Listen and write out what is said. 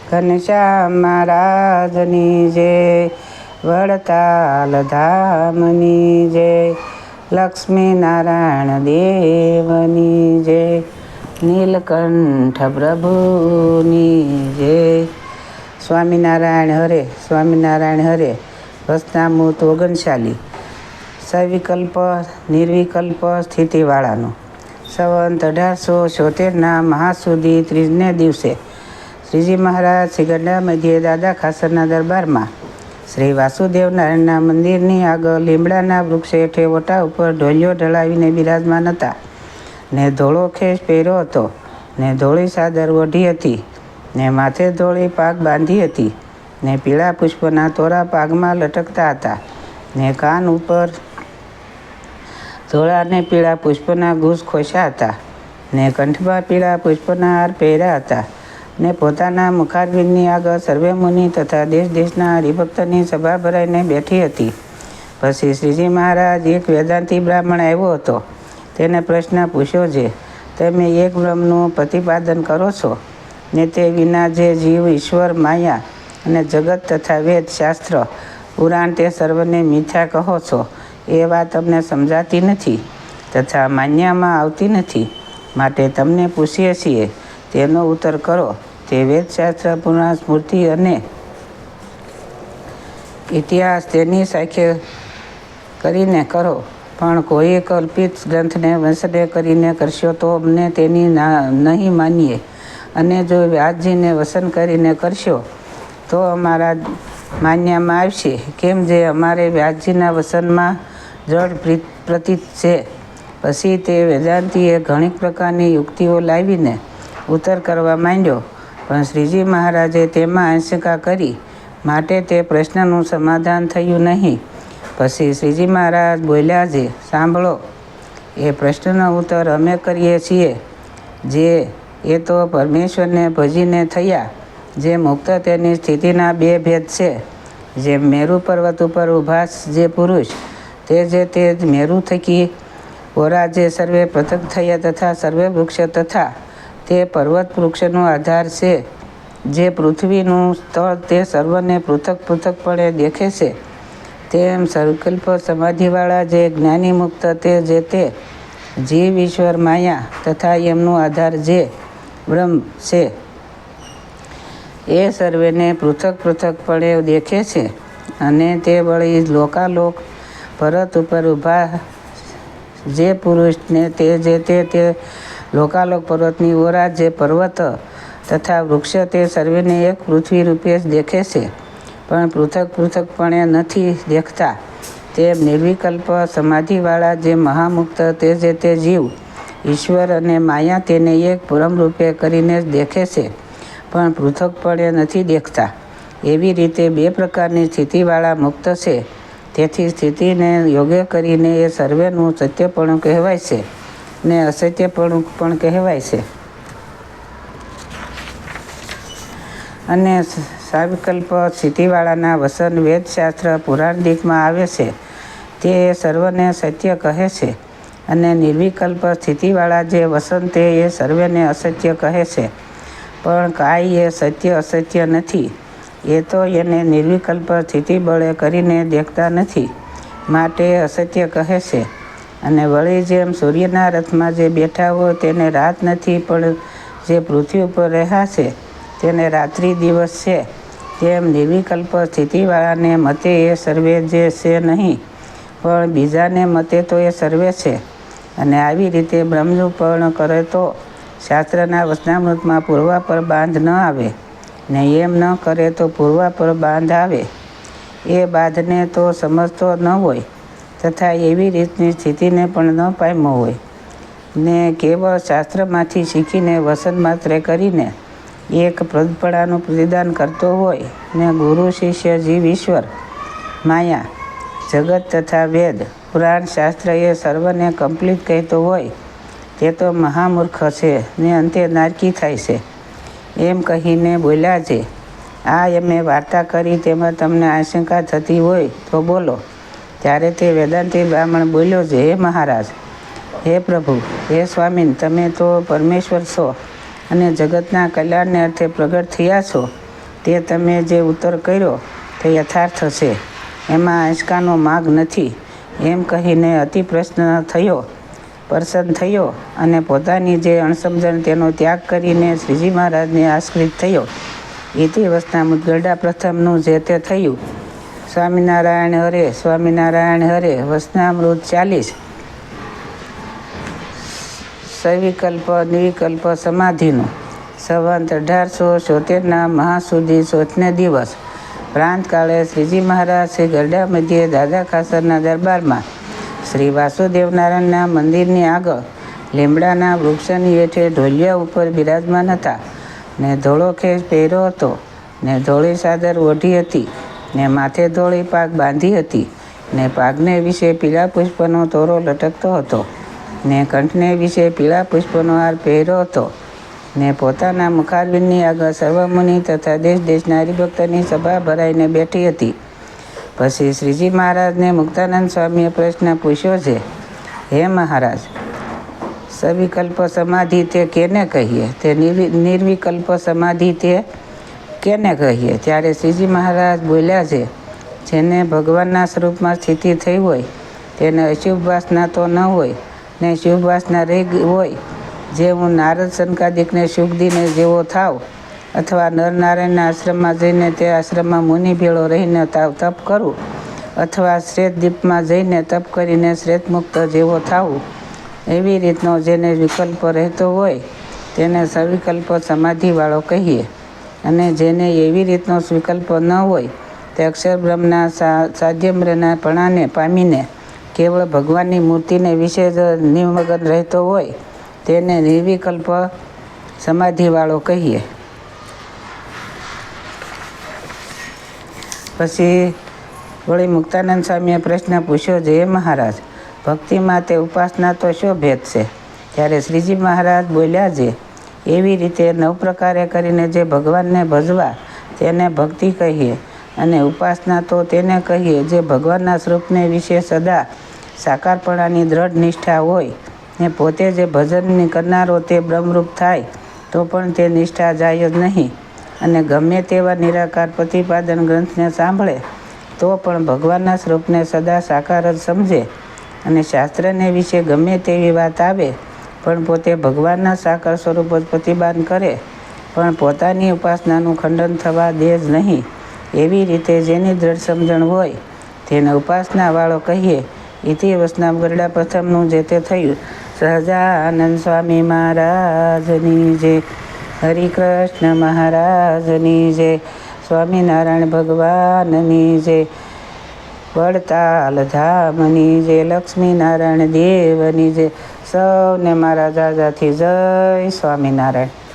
ઘનશ્યામ મહારાજની જય, વડતાલ ધામની જય, લક્ષ્મી નારાયણ દેવની જય, નીલકંઠ પ્રભુની જય. સ્વામિનારાયણ હરે, સ્વામિનારાયણ હરે. વસનામૂર્ત ઓગણશાલી. સવિકલ્પ નિર્વિકલ્પ સ્થિતિવાળાનો સંવંત 1876 મહાસુદી ત્રીજને દિવસે શ્રીજી મહારાજ શ્રી ગઢડા મધ્યે દાદા ખાસરના દરબારમાં શ્રી વાસુદેવ નારાયણના મંદિરની આગળ લીમડાના વૃક્ષ હેઠે ઓટા ઉપર ઢોલિયો ઢળાવીને બિરાજમાન હતા ને ધોળો ખેસ પહેર્યો હતો ને ધોળી ચાદર ઓઢી હતી ને માથે ધોળી પાગ બાંધી હતી ને પીળા પુષ્પના તોરા પાગમાં લટકતા હતા ને કાન ઉપર ધોળા ને પીળા પુષ્પના ગુસ ખોસ્યા હતા ને કંઠમાં પીળા પુષ્પના હાર પહેર્યા હતા ને પોતાના મુખારવિંદની આગળ સર્વે મુનિ તથા દેશ દેશના હરિભક્તની સભા ભરાઈને બેઠી હતી. પછી શ્રીજી મહારાજ એક વેદાંતી બ્રાહ્મણ આવ્યો હતો. તેને પ્રશ્ન પૂછ્યો છે, તમે એક બ્રહ્મનું પ્રતિપાદન કરો છો ને તે વિના જે જીવ, ઈશ્વર, માયા અને જગત તથા વેદ, શાસ્ત્ર, પુરાણ તે સર્વને મિથ્યા કહો છો, એ વાત તમને સમજાતી નથી તથા માન્યામાં આવતી નથી. માટે તમને પૂછીએ છીએ, તેનો ઉત્તર કરો. તે વેદશાસ્ત્ર, પુરાણ, સ્મૃતિ અને ઇતિહાસ તેની સાખ્ય કરીને કરો, પણ કોઈ કલ્પિત ગ્રંથને વંશને કરીને કરશો તો અમને તેની નહીં માનીએ, અને જો વ્યાસજીને વસન કરીને કરશો તો અમારા માન્યામાં આવશે. કેમ જે અમારે વ્યાસજીના વસનમાં દ્રઢ પ્રતીત છે. પછી તે વેદાંતીએ ઘણી પ્રકારની યુક્તિઓ લાવીને ઉત્તર કરવા માંડ્યો, પણ શ્રીજી મહારાજે તેમાં આશંકા કરી માટે તે પ્રશ્નનું સમાધાન થયું નહીં. પછી શ્રીજી મહારાજ બોલ્યા છે, સાંભળો, એ પ્રશ્નનો ઉત્તર અમે કરીએ છીએ. જે એ તો પરમેશ્વરને ભજીને થયા. જે મુક્ત તેની સ્થિતિના બે ભેદ છે. જે મેરુ પર્વત ઉપર ઊભા જે પુરુષ, તે મેરુ થકી ઓરા જે સર્વે પૃથક થયા તથા સર્વે વૃક્ષ તથા તે પર્વત વૃક્ષનો આધાર છે. જે પૃથ્વીનું સ્થળ તે સર્વને પૃથક પૃથકપણે દેખે છે. તેમ સંકલ્પ સમાધિવાળા જે જ્ઞાની મુક્ત તે જીવ, ઈશ્વર, માયા તથા એમનો આધાર જે બ્રહ્મ છે, એ સર્વેને પૃથક પૃથકપણે દેખે છે. અને તે વળી લોકાલોક પર્વત ઉપર ઊભા જે પુરુષને તે લોકાલોક પર્વતની ઓરા જે પર્વત તથા વૃક્ષ તે સર્વેને એક પૃથ્વી રૂપે જ દેખે છે, પણ પૃથક પૃથકપણે નથી દેખતા. તેમ નિર્વિકલ્પ સમાધિવાળા જે મહામુક્ત તે જીવ, ઈશ્વર અને માયા તેને એક બ્રહ્મ રૂપે કરીને જ દેખે છે, પણ પૃથકપણે નથી દેખતા. એવી રીતે બે પ્રકારની સ્થિતિવાળા મુક્ત છે. તેથી સ્થિતિને યોગ્ય કરીને એ સર્વેનું સત્યપણું કહેવાય છે ને અસત્યપણું પણ કહેવાય છે. અને સાવિકલ્પ સ્થિતિવાળાના વસન વેદશાસ્ત્ર, પુરાણદિકમાં આવે છે તે સર્વને સત્ય કહે છે. અને નિર્વિકલ્પ સ્થિતિવાળા જે વસન તે એ સર્વેને અસત્ય કહે છે. પણ કાંઈ એ સત્ય અસત્ય નથી. એ તો એને નિર્વિકલ્પ સ્થિતિ બળે કરીને દેખતા નથી, માટે અસત્ય કહે છે. અને વળી જેમ સૂર્યના રથમાં જે બેઠા હોય તેને રાત નથી, પણ જે પૃથ્વી ઉપર રહ્યા છે તેને રાત્રિ દિવસ છે. તેમ નિર્વિકલ્પ સ્થિતિવાળાને મતે એ સર્વે જે છે નહીં, પણ બીજાને મતે તો એ સર્વે છે. અને આવી રીતે બ્રહ્મરૂપણ કરે તો શાસ્ત્રના વચનામૃતમાં પૂર્વાપર બાંધ ન આવે, ને એમ ન કરે તો પૂર્વાપર બાંધ આવે. એ બાંધને તો સમજતો ન હોય તથા એવી રીતની સ્થિતિને પણ ન પામ્યો હોય, ને કેવળ શાસ્ત્રમાંથી શીખીને વસન માત્રે કરીને એક પદપણાનું પ્રતિદાન કરતો હોય, ને ગુરુ, શિષ્ય, જીવ, ઈશ્વર, માયા, જગત તથા વેદ, પુરાણ, શાસ્ત્ર એ સર્વને કમ્પ્લીટ કહેતો હોય, તે તો મહામૂર્ખ છે ને અંતે નારકી થાય છે. એમ કહીને બોલ્યા છે, આ એમે વાર્તા કરી તેમાં તમને આશંકા થતી હોય તો બોલો. ત્યારે તે વેદાંતી બ્રાહ્મણ બોલ્યો છે, હે મહારાજ, હે પ્રભુ, હે સ્વામી, તમે તો પરમેશ્વર છો અને જગતના કલ્યાણને અર્થે પ્રગટ થયા છો. તે તમે જે ઉત્તર કર્યો તે યથાર્થ છે, એમાં આંચકાનો માગ નથી. એમ કહીને અતિ પ્રસન્ન થયો અને પોતાની જે અણસમજણ તેનો ત્યાગ કરીને શ્રીજી મહારાજને આશ્રિત થયો. ઇતિ વચનામૃત ગરડા પ્રથમનું જે તે થયું. સ્વામિનારાયણ હરે, સ્વામિનારાયણ હરે. વચનામૃત 40. સવિકલ્પ નિર્વિકલ્પ સમાધિનું. સંવંત 1876 મહાસુદી 14ને દિવસ પ્રાંતકાળે શ્રીજી મહારાજ શ્રી ગરડા મધ્યે દાદા ખાસરના દરબારમાં શ્રી વાસુદેવનારાયણના મંદિરની આગળ લીમડાના વૃક્ષની હેઠે ઢોલિયા ઉપર બિરાજમાન હતા ને ધોળો ખેસ પહેર્યો હતો ને ધોળી ચાદર ઓઢી હતી ને માથે ધોળી પાગ બાંધી હતી ને પાગને વિશે પીળા પુષ્પનો તોરો લટકતો હતો ને કંઠને વિશે પીળા પુષ્પનો હાર પહેર્યો હતો ને પોતાના મુખારબિંદની આગળ સર્વમુનિ તથા દેશ દેશના હરિભક્તની સભા ભરાઈને બેઠી હતી. પછી શ્રીજી મહારાજને મુક્તાનંદ સ્વામીએ પ્રશ્ન પૂછ્યો છે, હે મહારાજ, સવિકલ્પ સમાધિ તે કેને કહીએ, તે નિર્વિકલ્પ સમાધિ તે કેને કહીએ? ત્યારે શ્રીજી મહારાજ બોલ્યા છે, જેને ભગવાનના સ્વરૂપમાં સ્થિતિ થઈ હોય તેને અશુભ વાસના તો ન હોય ને શુભ વાસના રહી હોય. જે હું નારદ સનકાદિકને શુકદીને જેવો થાવ અથવા નરનારાયણના આશ્રમમાં જઈને તે આશ્રમમાં મુનિ ભેળો રહીને તપ કરું અથવા શ્વેતદીપમાં જઈને તપ કરીને શ્વેતમુક્ત જેવો થાવું, એવી રીતનો જેને વિકલ્પ રહેતો હોય તેને સવિકલ્પ સમાધિવાળો કહીએ. અને જેને એવી રીતનો વિકલ્પ ન હોય તે અક્ષર બ્રહ્મના સાધ્યમ્રના પણાને પામીને કેવળ ભગવાનની મૂર્તિને વિશે જ નિમગ્ન રહેતો હોય તેને નિર્વિકલ્પ સમાધિવાળો કહીએ. પછી વળી મુક્તાનંદ સ્વામીએ પ્રશ્ન પૂછ્યો, જે મહારાજ, ભક્તિમાં તે ઉપાસના તો શો ભેદ છે? ત્યારે શ્રીજી મહારાજ બોલ્યા છે, એવી રીતે 9 પ્રકારે કરીને જે ભગવાનને ભજવા તેને ભક્તિ કહીએ અને ઉપાસના તો તેને કહીએ જે ભગવાનના સ્વરૂપને વિશે સદા સાકારપણાની દ્રઢ નિષ્ઠા હોય ને પોતે જે ભજન કરનારો તે બ્રહ્મરૂપ થાય તો પણ તે નિષ્ઠા જાય જ નહીં અને ગમે તેવા નિરાકાર પ્રતિપાદન ગ્રંથને સાંભળે તો પણ ભગવાનના સ્વરૂપને સદા સાકાર જ સમજે અને શાસ્ત્રને વિશે ગમે તેવી વાત આવે પણ પોતે ભગવાનના સાકાર સ્વરૂપ જ પ્રતિપાદન કરે પણ પોતાની ઉપાસનાનું ખંડન થવા દે જ નહીં. એવી રીતે જેની દ્રઢ સમજણ હોય તેને ઉપાસનાવાળો કહીએ. ઇતિ વચનામૃત ગરડા પ્રથમનું જે તે થયું. સહજાનંદ સ્વામી મહારાજની જય. હરિકૃષ્ણ મહારાજની જય. સ્વામિનારાયણ ભગવાનની જય. વડતાલ ધામની જય. લક્ષ્મીનારાયણ દેવની જય. સૌને મારા જાજાથી જય સ્વામિનારાયણ.